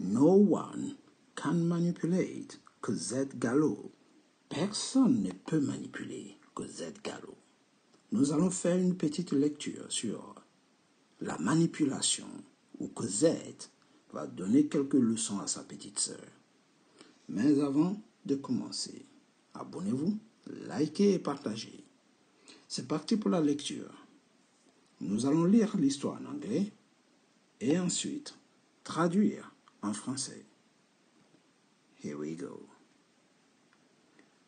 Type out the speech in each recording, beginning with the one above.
No one can manipulate Cosette Gallo. Personne ne peut manipuler Cosette Gallo. Nous allons faire une petite lecture sur la manipulation où Cosette va donner quelques leçons à sa petite sœur. Mais avant de commencer, abonnez-vous, likez et partagez. C'est parti pour la lecture. Nous allons lire l'histoire en anglais et ensuite traduire en français. Here we go.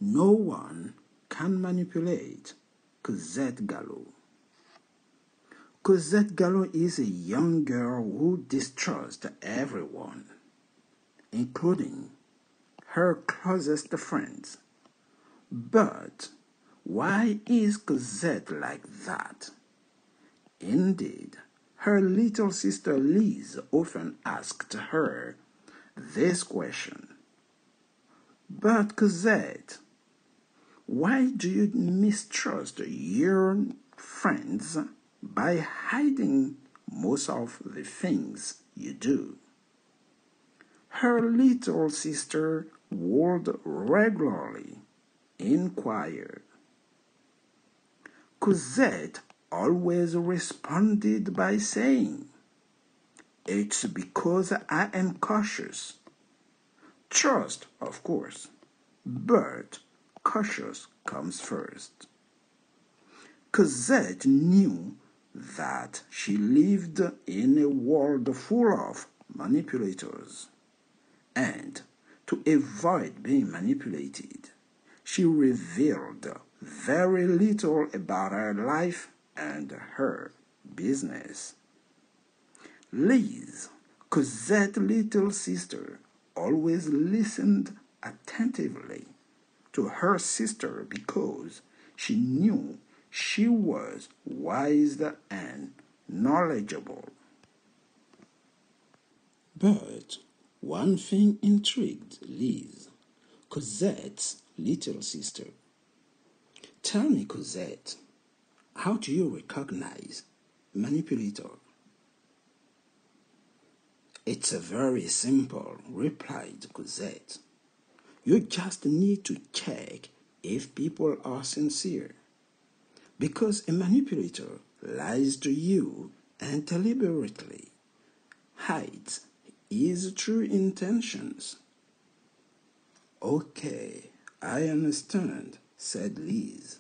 No one can manipulate Cosette Gallo. Cosette Gallo is a young girl who distrusts everyone, including her closest friends. But why is Cosette like that? Indeed, her little sister Lise often asked her this question. But Cosette, why do you mistrust your friends by hiding most of the things you do? Her little sister would regularly inquire. Cosette always responded by saying, "It's because I am cautious." Trust, of course, but cautious comes first. Cosette knew that she lived in a world full of manipulators, and to avoid being manipulated, she revealed very little about her life and her business. Lise, Cosette's little sister, always listened attentively to her sister because she knew she was wise and knowledgeable. But one thing intrigued Lise, Cosette's little sister. Tell me, Cosette, how do you recognize a manipulator? It's very simple, replied Cosette. You just need to check if people are sincere. Because a manipulator lies to you and deliberately hides his true intentions. Okay, I understand, said Lise.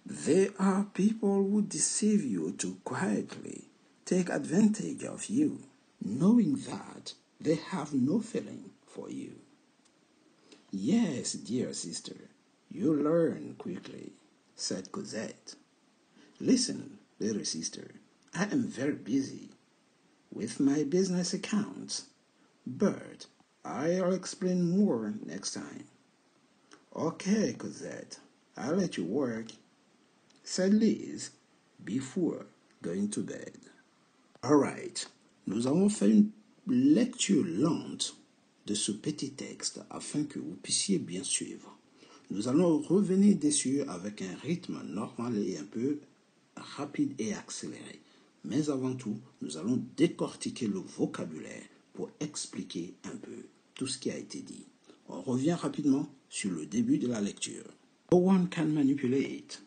There are people who deceive you to quietly take advantage of you, knowing that they have no feeling for you. Yes, dear sister, you learn quickly, said Cosette. Listen, little sister, I am very busy with my business accounts, but I'll explain more next time. Okay, Cosette, I'll let you work, said Lise before going to bed. All right, nous allons faire une lecture lente de ce petit texte afin que vous puissiez bien suivre. Nous allons revenir dessus avec un rythme normal et un peu rapide et accéléré. Mais avant tout, nous allons décortiquer le vocabulaire pour expliquer un peu tout ce qui a été dit. On revient rapidement sur le début de la lecture. No one can manipulate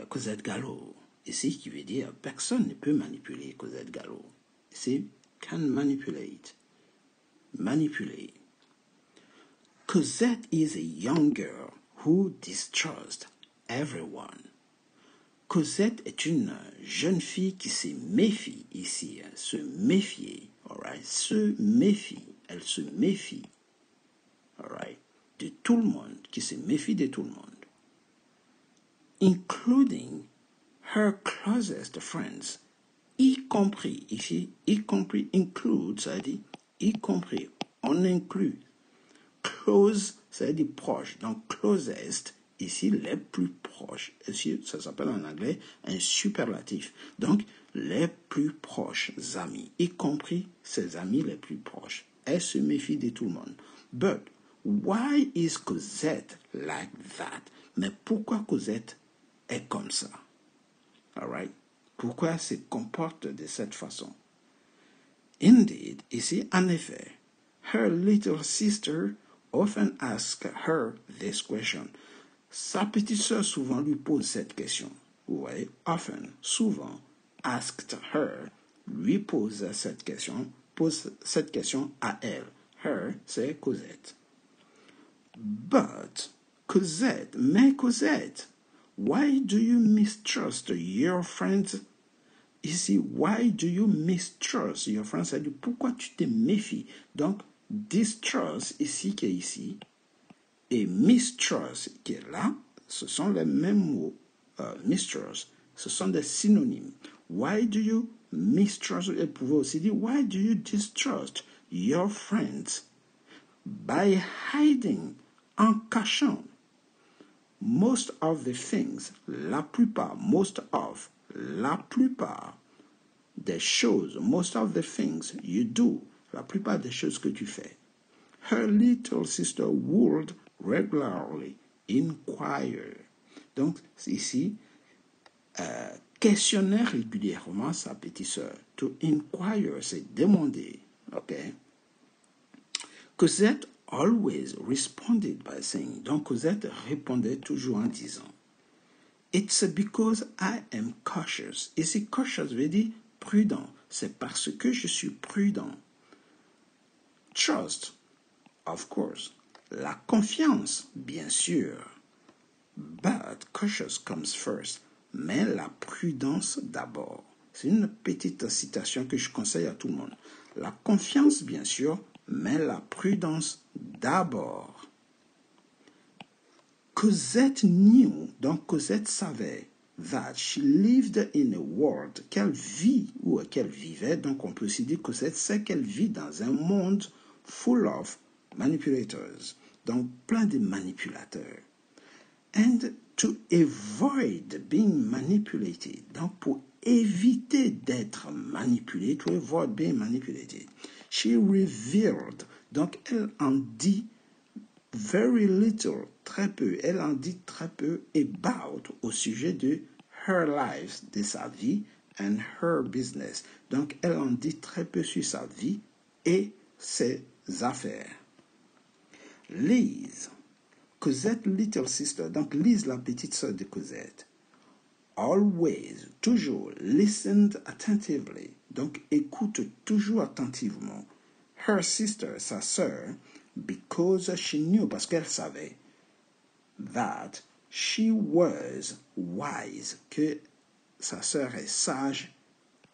Cosette Gallo. Ici, qui veut dire personne ne peut manipuler Cosette Gallo. Ici, can manipulate. Manipuler. Cosette is a young girl who distrusts everyone. Cosette est une jeune fille qui se méfie ici, se méfier, alright, se méfie, elle se méfie, alright, de tout le monde, qui se méfie de tout le monde, including her closest friends, y compris, ici, y compris, include, ça dit, y compris, on inclut, close, ça dit proche, donc closest, ici, les plus proches. Ici, ça s'appelle en anglais un superlatif. Donc, les plus proches amis, y compris ses amis les plus proches. Elle se méfie de tout le monde. But, why is Cosette like that? Mais pourquoi Cosette est comme ça? All right? Pourquoi elle se comporte de cette façon? Indeed, ici, en effet, her little sister often asks her this question. Sa petite sœur souvent lui pose cette question. Vous voyez, often, souvent, asked her, lui pose cette question à elle. Her, c'est Cosette. But, mais Cosette, why do you mistrust your friends? Ici, why do you mistrust your friends? C'est-à-dire, pourquoi tu te méfies? Donc, distrust, ici, qui est ici, et mistrust, qui est là, ce sont les mêmes mots. Mistrust, ce sont des synonymes. Why do you mistrust? Elle pouvait aussi dire, why do you distrust your friends? By hiding, en cachant, most of the things, la plupart, most of, la plupart des choses, most of the things you do, la plupart des choses que tu fais. Her little sister would regularly inquire. Donc, ici, questionner régulièrement sa petite sœur. To inquire, c'est demander. Okay? Cosette always responded by saying. Donc, Cosette répondait toujours en disant, It's because I am cautious. Ici, cautious veut dire prudent. C'est parce que je suis prudent. Trust, of course. La confiance, bien sûr. But cautious comes first. Mais la prudence d'abord. C'est une petite citation que je conseille à tout le monde. La confiance, bien sûr, mais la prudence d'abord. Cosette knew, donc Cosette savait, that she lived in a world, qu'elle vit ou qu'elle vivait, donc on peut aussi dire Cosette sait qu'elle vit dans un monde full of manipulators, donc plein de manipulateurs. And to avoid being manipulated, donc pour éviter d'être manipulée, to avoid being manipulated, she revealed, donc elle en dit very little, très peu, elle en dit très peu about, au sujet de her life, de sa vie, and her business. Donc elle en dit très peu sur sa vie et ses affaires. Lise, Cosette little sister, donc Lise la petite sœur de Cosette, always, toujours, listened attentively, donc écoute toujours attentivement, her sister, sa sœur, because she knew, parce qu'elle savait, that she was wise, que sa sœur est sage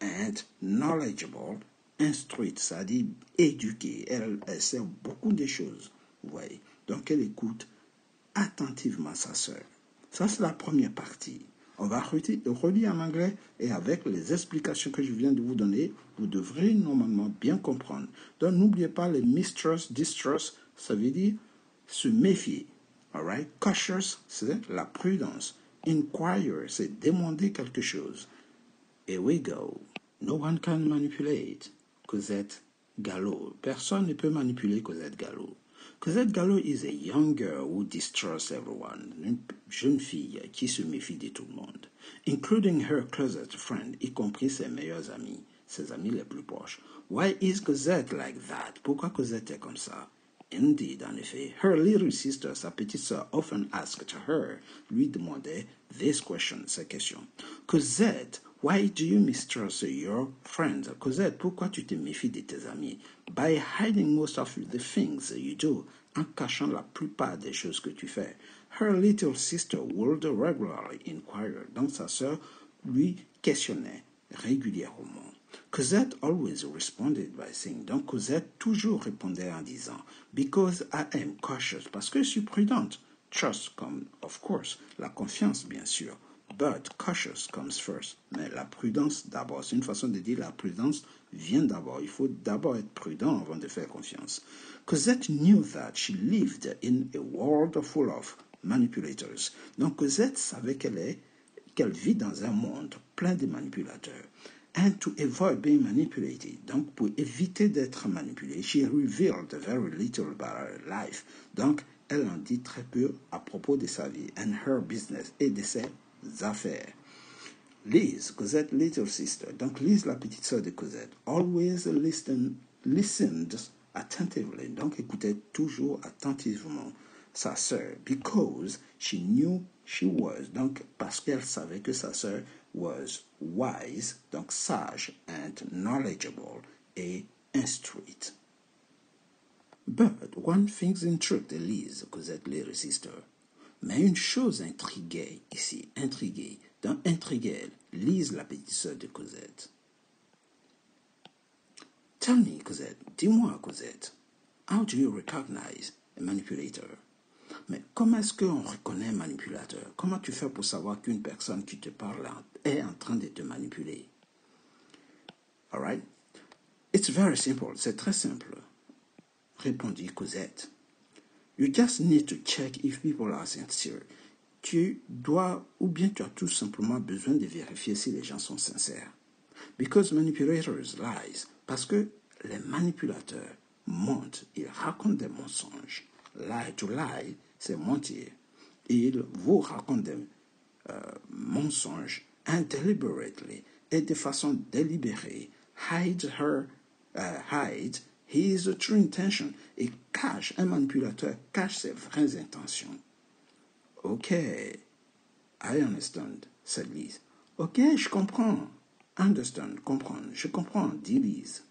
and knowledgeable, instruite, c'est-à-dire éduquée, elle sait beaucoup de choses, vous voyez, donc elle écoute attentivement sa sœur. Ça, c'est la première partie. On va relire en anglais et avec les explications que je viens de vous donner, vous devrez normalement bien comprendre. Donc, n'oubliez pas les mistrust, distrust, ça veut dire se méfier. All right? Cautious, c'est la prudence. Inquire, c'est demander quelque chose. Here we go. No one can manipulate Cosette Gallo. Personne ne peut manipuler Cosette Gallo. Cosette Gallo is a young girl who distrusts everyone, une jeune fille qui se méfie de tout le monde, including her closest friend, y compris ses meilleurs amis, ses amis les plus proches. Why is Cosette like that? Pourquoi Cosette est comme ça? Indeed, en effet, her little sister, sa petite sœur, often asked her, lui demandait this question, cette question. Cosette, why do you mistrust your friends? Cosette, pourquoi tu te méfies de tes amis? By hiding most of the things you do, en cachant la plupart des choses que tu fais. Her little sister would regularly inquire. Donc sa sœur lui questionnait régulièrement. Cosette always responded by saying, donc Cosette toujours répondait en disant, because I am cautious, parce que je suis prudente. Trust comes, of course, la confiance bien sûr, but cautious comes first. Mais la prudence d'abord, c'est une façon de dire la prudence vient d'abord. Il faut d'abord être prudent avant de faire confiance. Cosette knew that she lived in a world full of manipulators. Donc Cosette savait qu'elle vit dans un monde plein de manipulateurs. And to avoid being manipulated, donc pour éviter d'être manipulée, she revealed very little about her life. Donc, elle en dit très peu à propos de sa vie and her business et de ses affaires. Liz, Cosette, little sister. Donc Liz, la petite sœur de Cosette, always listened attentively. Donc écoutait toujours attentivement sa sœur, because she knew she was. Donc parce qu'elle savait que sa sœur was wise, donc sage and knowledgeable et instruite. But one thing intrigued Liz, Cosette, little sister. Mais une chose intriguait ici, intriguée. Dans intriguait, Lise, la petite sœur de Cosette. Tell me, Cosette, dis-moi, Cosette, how do you recognize a manipulator? Mais comment est-ce qu'on reconnaît un manipulateur? Comment tu fais pour savoir qu'une personne qui te parle est en train de te manipuler? All right? It's very simple. C'est très simple, répondit Cosette. You just need to check if people are sincere. Tu dois, ou bien tu as tout simplement besoin de vérifier si les gens sont sincères. Because manipulators lies. Parce que les manipulateurs mentent, ils racontent des mensonges. Lie to lie, c'est mentir. Ils vous racontent des mensonges deliberately et de façon délibérée. Hide his true intention. Et cache, un manipulateur cache ses vraies intentions. Ok, I understand, said Liz. Ok, je comprends. Understand, comprendre, je comprends, dit Liz.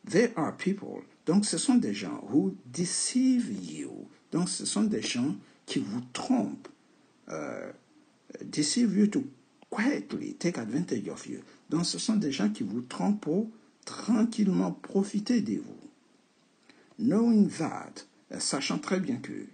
There are people, donc ce sont des gens who deceive you. Donc ce sont des gens qui vous trompent. Deceive you to quietly take advantage of you. Donc ce sont des gens qui vous trompent pour tranquillement profiter de vous. Knowing that, sachant très bien que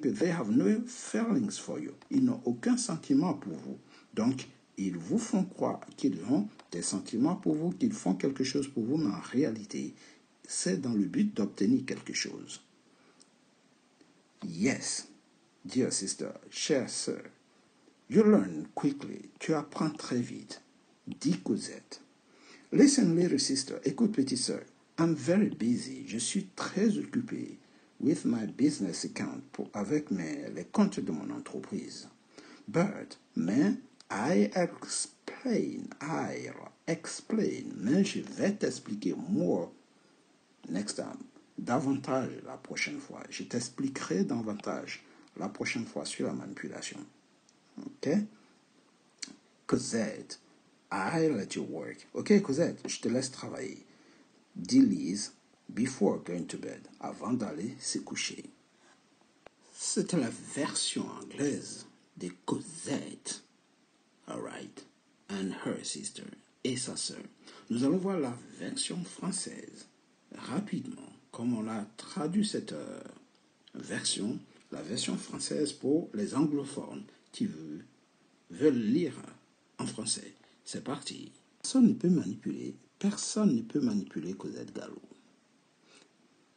they have no feelings for you. Ils n'ont aucun sentiment pour vous. Donc, ils vous font croire qu'ils ont des sentiments pour vous, qu'ils font quelque chose pour vous, mais en réalité, c'est dans le but d'obtenir quelque chose. Yes, dear sister, chère sœur, you learn quickly. Tu apprends très vite. Dit Cosette. Listen, little sister. Écoute, petite sœur. I'm very busy. Je suis très occupée. With my business account, avec les comptes de mon entreprise. Mais I explain, mais je vais t'expliquer more next time, davantage la prochaine fois. Je t'expliquerai davantage la prochaine fois sur la manipulation. Ok? Cosette, I let you work. Ok, Cosette, je te laisse travailler. Dit Lise, before going to bed, avant d'aller se coucher. C'était la version anglaise de Cosette, alright, and her sister, et sa sœur. Nous allons voir la version française rapidement, comme on a traduit cette version, la version française pour les anglophones qui veulent lire en français. C'est parti. Personne ne peut manipuler Cosette Gallo.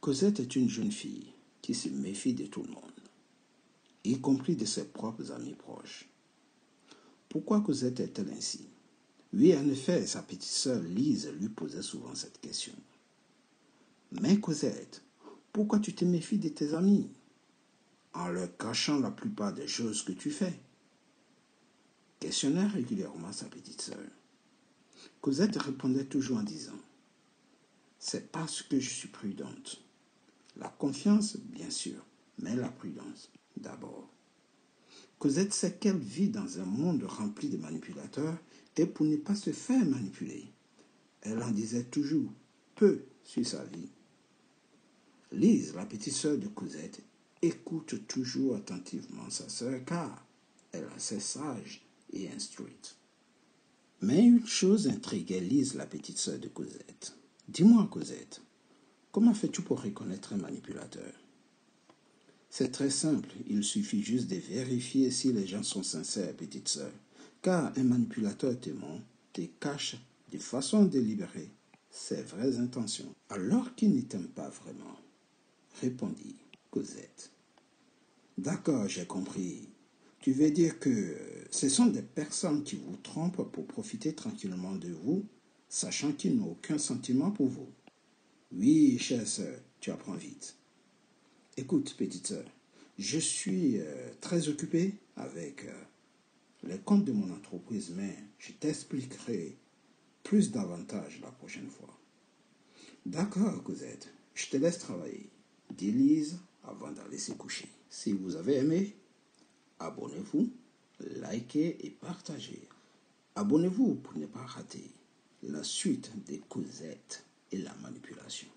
Cosette est une jeune fille qui se méfie de tout le monde, y compris de ses propres amis proches. Pourquoi Cosette est-elle ainsi? Oui, en effet, sa petite sœur Lise lui posait souvent cette question. Mais Cosette, pourquoi tu te méfies de tes amis? En leur cachant la plupart des choses que tu fais. Questionnait régulièrement sa petite sœur. Cosette répondait toujours en disant, c'est parce que je suis prudente. La confiance, bien sûr, mais la prudence, d'abord. Cosette sait qu'elle vit dans un monde rempli de manipulateurs et pour ne pas se faire manipuler, elle en disait toujours peu sur sa vie. Lise, la petite sœur de Cosette, écoute toujours attentivement sa sœur car elle est assez sage et instruite. Mais une chose intriguait Lise, la petite sœur de Cosette. Dis-moi, Cosette, comment fais-tu pour reconnaître un manipulateur? C'est très simple, il suffit juste de vérifier si les gens sont sincères, petite sœur. Car un manipulateur te ment, te cache de façon délibérée ses vraies intentions, alors qu'il ne t'aime pas vraiment, répondit Cosette. D'accord, j'ai compris. Tu veux dire que ce sont des personnes qui vous trompent pour profiter tranquillement de vous, sachant qu'ils n'ont aucun sentiment pour vous. Oui, chère sœur, tu apprends vite. Écoute, petite sœur, je suis très occupé avec les comptes de mon entreprise, mais je t'expliquerai plus davantage la prochaine fois. D'accord, Cosette, je te laisse travailler, dit Lise avant d'aller se coucher. Si vous avez aimé, abonnez-vous, likez et partagez. Abonnez-vous pour ne pas rater la suite des Cosette et la manipulation.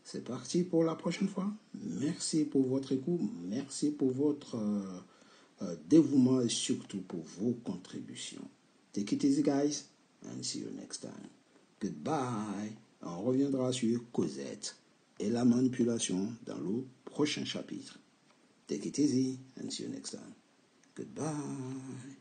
C'est parti pour la prochaine fois. Merci pour votre écoute, merci pour votre dévouement et surtout pour vos contributions. Take it easy, guys, and see you next time. Goodbye. On reviendra sur Cosette et la manipulation dans le prochain chapitre. Take it easy and see you next time. Goodbye.